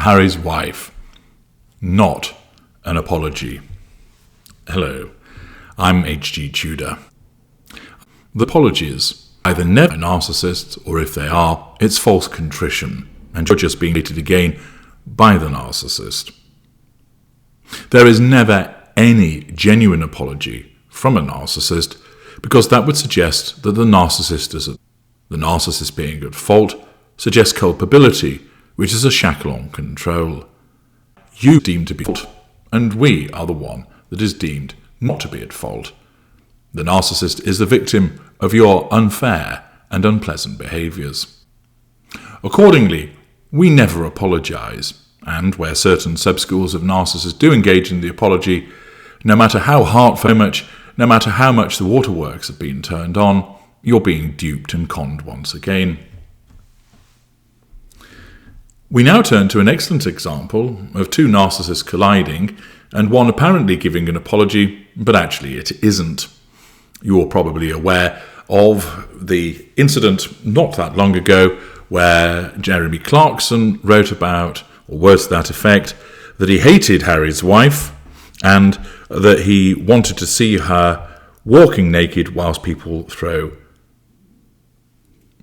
Harry's wife, not an apology. Hello, I'm H.G. Tudor. The apologies either never narcissists, or if they are, it's false contrition, and you're just being treated again by the narcissist. There is never any genuine apology from a narcissist, because that would suggest that the narcissist being at fault suggests culpability, which is a shackle on control. You deemed to be at fault, and we are the one that is deemed not to be at fault. The narcissist is the victim of your unfair and unpleasant behaviours. Accordingly, we never apologise, and where certain sub-schools of narcissists do engage in the apology, no matter how heartfelt, no matter how much the waterworks have been turned on, you're being duped and conned once again. We now turn to an excellent example of two narcissists colliding, and one apparently giving an apology, but actually it isn't. You're probably aware of the incident not that long ago where Jeremy Clarkson wrote about, or words to that effect, that he hated Harry's wife and that he wanted to see her walking naked whilst people throw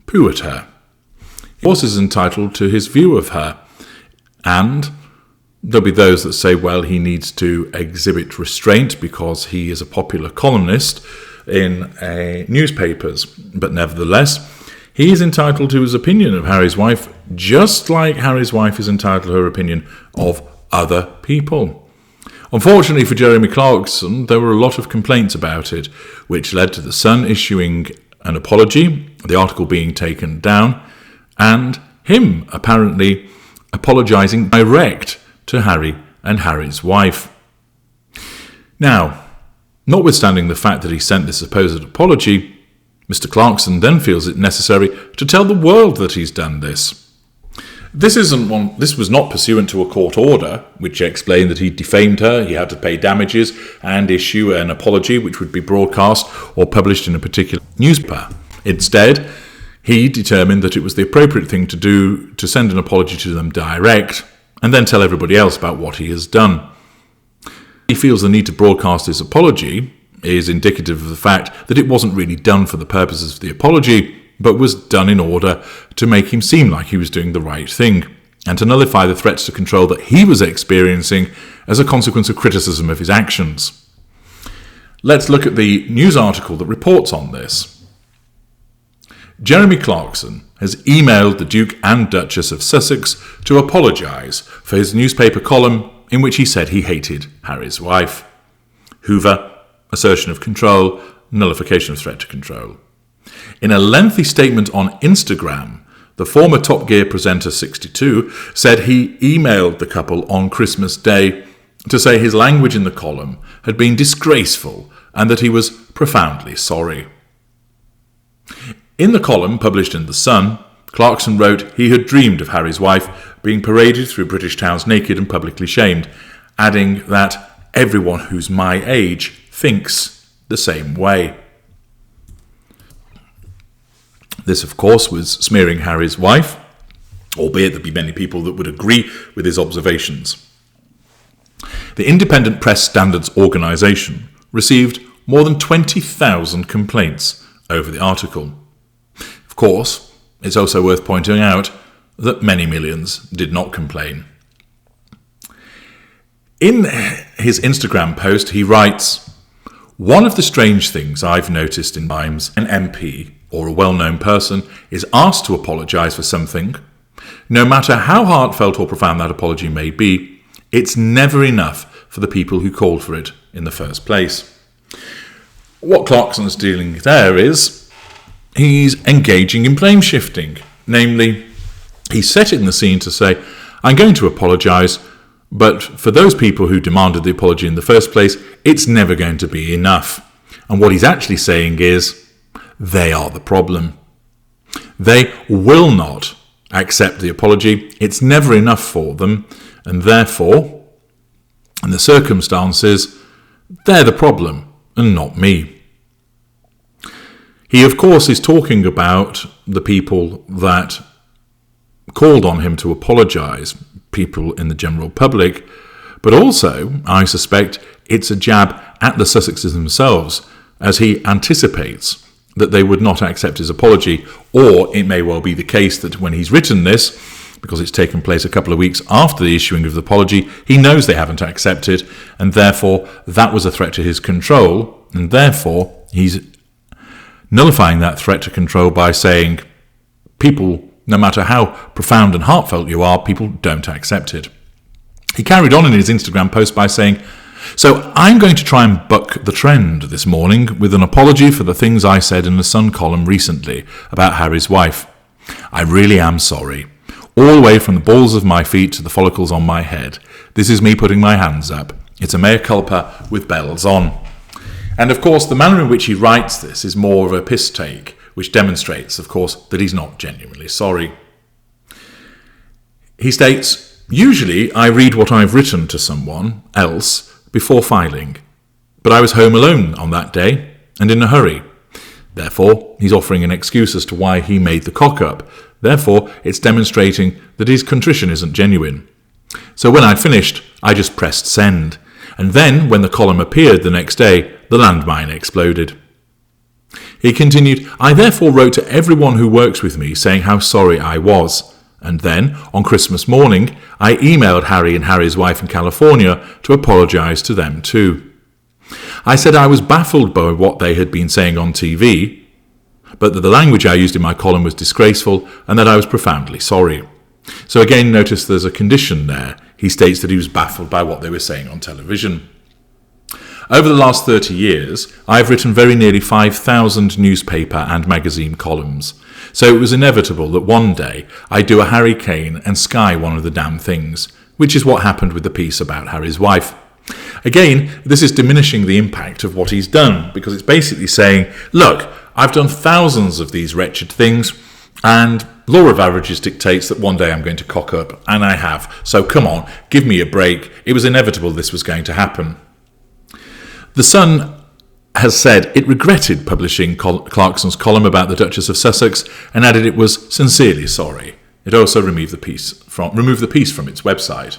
poo at her. He also is entitled to his view of her, and there'll be those that say, well, he needs to exhibit restraint because he is a popular columnist in newspapers. But nevertheless, he is entitled to his opinion of Harry's wife, just like Harry's wife is entitled to her opinion of other people. Unfortunately for Jeremy Clarkson, there were a lot of complaints about it, which led to The Sun issuing an apology, the article being taken down, and him apparently apologising direct to Harry and Harry's wife. Now, notwithstanding the fact that he sent this supposed apology, Mr. Clarkson then feels it necessary to tell the world that he's done this. This was not pursuant to a court order, which explained that he defamed her, he had to pay damages, and issue an apology which would be broadcast or published in a particular newspaper. Instead, he determined that it was the appropriate thing to do to send an apology to them direct, and then tell everybody else about what he has done. He feels the need to broadcast his apology is indicative of the fact that it wasn't really done for the purposes of the apology, but was done in order to make him seem like he was doing the right thing, and to nullify the threats to control that he was experiencing as a consequence of criticism of his actions. Let's look at the news article that reports on this. Jeremy Clarkson has emailed the Duke and Duchess of Sussex to apologise for his newspaper column in which he said he hated Harry's wife. Hoover, assertion of control, nullification of threat to control. In a lengthy statement on Instagram, the former Top Gear presenter 62 said he emailed the couple on Christmas Day to say his language in the column had been disgraceful and that he was profoundly sorry. In the column published in The Sun, Clarkson wrote he had dreamed of Harry's wife being paraded through British towns naked and publicly shamed, adding that everyone who's my age thinks the same way. This, of course, was smearing Harry's wife, albeit there'd be many people that would agree with his observations. The Independent Press Standards Organisation received more than 20,000 complaints over the article. Of course, it's also worth pointing out that many millions did not complain. In his Instagram post, he writes, "One of the strange things I've noticed in times an MP or a well-known person is asked to apologise for something, no matter how heartfelt or profound that apology may be, it's never enough for the people who called for it in the first place." What Clarkson's dealing with there is he's engaging in blame shifting. Namely, he's setting the scene to say, I'm going to apologise, but for those people who demanded the apology in the first place, it's never going to be enough. And what he's actually saying is, they are the problem. They will not accept the apology. It's never enough for them. And therefore, in the circumstances, they're the problem and not me. He, of course, is talking about the people that called on him to apologise, people in the general public, but also, I suspect, it's a jab at the Sussexes themselves, as he anticipates that they would not accept his apology, or it may well be the case that when he's written this, because it's taken place a couple of weeks after the issuing of the apology, he knows they haven't accepted, and therefore that was a threat to his control, and therefore he's nullifying that threat to control by saying, people, no matter how profound and heartfelt you are, people don't accept it. He carried on in his Instagram post by saying, "So I'm going to try and buck the trend this morning with an apology for the things I said in the Sun column recently about Harry's wife. I really am sorry. All the way from the balls of my feet to the follicles on my head. This is me putting my hands up. It's a mea culpa with bells on." And of course, the manner in which he writes this is more of a piss take, which demonstrates, of course, that he's not genuinely sorry. He states, "Usually I read what I've written to someone else before filing, but I was home alone on that day and in a hurry. Therefore, he's offering an excuse as to why he made the cock-up. Therefore, it's demonstrating that his contrition isn't genuine. So when I'd finished, I just pressed send. And then, when the column appeared the next day, the landmine exploded." He continued, "I therefore wrote to everyone who works with me saying how sorry I was. And then, on Christmas morning, I emailed Harry and Harry's wife in California to apologise to them too. I said I was baffled by what they had been saying on TV, but that the language I used in my column was disgraceful and that I was profoundly sorry." So again, notice there's a condition there. He states that he was baffled by what they were saying on television. "Over the last 30 years, I've written very nearly 5,000 newspaper and magazine columns. So it was inevitable that one day I'd do a Harry Kane and Sky one of the damn things, which is what happened with the piece about Harry's wife." Again, this is diminishing the impact of what he's done, because it's basically saying, look, I've done thousands of these wretched things, and law of averages dictates that one day I'm going to cock up, and I have. So come on, give me a break. It was inevitable this was going to happen. The Sun has said it regretted publishing Clarkson's column about the Duchess of Sussex and added it was sincerely sorry. It also removed the piece from its website.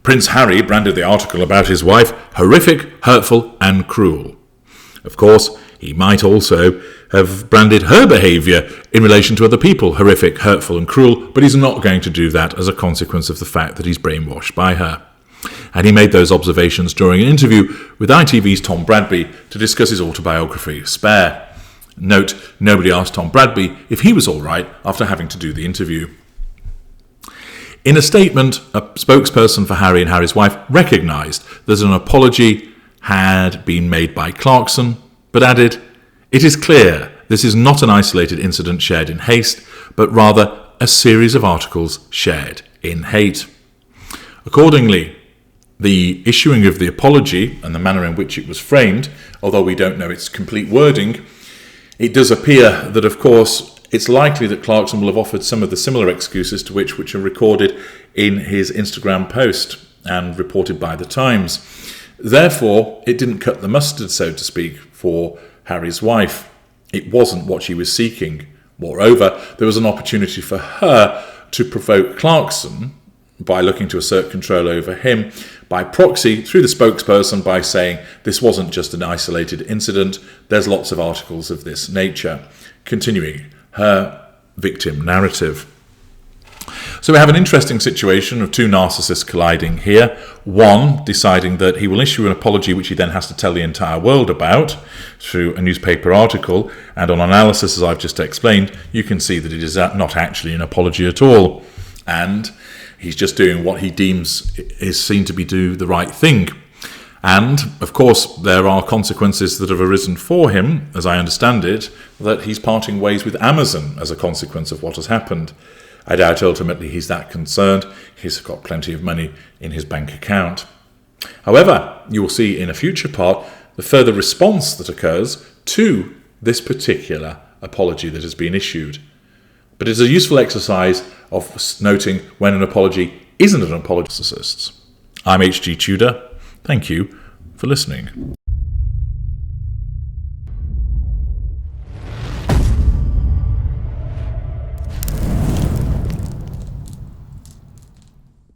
Prince Harry branded the article about his wife horrific, hurtful and cruel. Of course, he might also have branded her behaviour in relation to other people horrific, hurtful and cruel, but he's not going to do that as a consequence of the fact that he's brainwashed by her. And he made those observations during an interview with ITV's Tom Bradby to discuss his autobiography, Spare. Note, nobody asked Tom Bradby if he was all right after having to do the interview. In a statement, a spokesperson for Harry and Harry's wife recognised that an apology had been made by Clarkson, but added, "It is clear this is not an isolated incident shared in haste, but rather a series of articles shared in hate." Accordingly, the issuing of the apology and the manner in which it was framed, although we don't know its complete wording, it does appear that, of course, it's likely that Clarkson will have offered some of the similar excuses to which are recorded in his Instagram post and reported by the Times. Therefore, it didn't cut the mustard, so to speak, for Harry's wife. It wasn't what she was seeking. Moreover, there was an opportunity for her to provoke Clarkson by looking to assert control over him, by proxy, through the spokesperson, by saying this wasn't just an isolated incident, there's lots of articles of this nature, continuing her victim narrative. So we have an interesting situation of two narcissists colliding here. One deciding that he will issue an apology which he then has to tell the entire world about through a newspaper article, and on analysis, as I've just explained, you can see that it is not actually an apology at all, and he's just doing what he deems is seen to be do the right thing. And, of course, there are consequences that have arisen for him, as I understand it, that he's parting ways with Amazon as a consequence of what has happened. I doubt ultimately he's that concerned. He's got plenty of money in his bank account. However, you will see in a future part the further response that occurs to this particular apology that has been issued. But it's a useful exercise of noting when an apology isn't an apology. I'm H.G. Tudor. Thank you for listening.